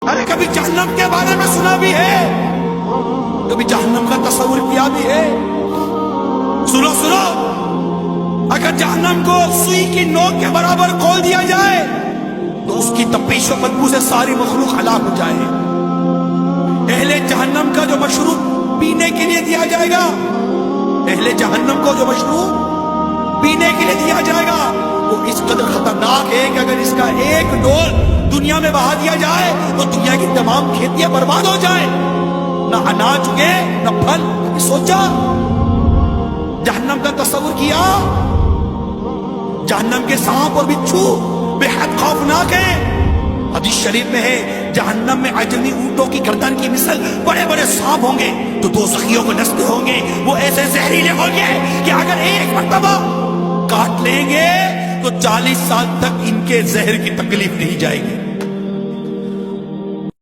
ارے کبھی جہنم کے بارے میں سنا بھی ہے، کبھی جہنم کا تصور کیا بھی ہے؟ سنو سنو، اگر جہنم کو سوئی کی نوک کے برابر کھول دیا جائے تو اس کی تپش و بدبو سے ساری مخلوق ہلاک ہو جائے۔ اہل جہنم کا جو مشروب پینے کے لیے دیا جائے گا، اہل جہنم کو جو مشروب پینے کے لیے دیا جائے گا وہ اس قدر خطرناک ہے کہ اگر اس کا ایک ڈول دنیا میں بہا دیا جائے تو دنیا کی تمام کھیتیاں برباد ہو جائیں، نہ اناج اگے نہ پھل۔ سوچا جہنم کا تصور کیا؟ جہنم کے سانپ اور بچھو بے حد خوفناک ہیں۔ حدیث شریف میں ہے جہنم میں عجمی اونٹوں کی گردن کی مثل بڑے بڑے سانپ ہوں گے تو دوزخیوں کو ڈستے ہوں گے، وہ ایسے زہریلے ہوں گے کہ اگر ایک مرتبہ کاٹ لیں گے تو 40 سال تک ان کے زہر کی تکلیف نہیں جائے گی۔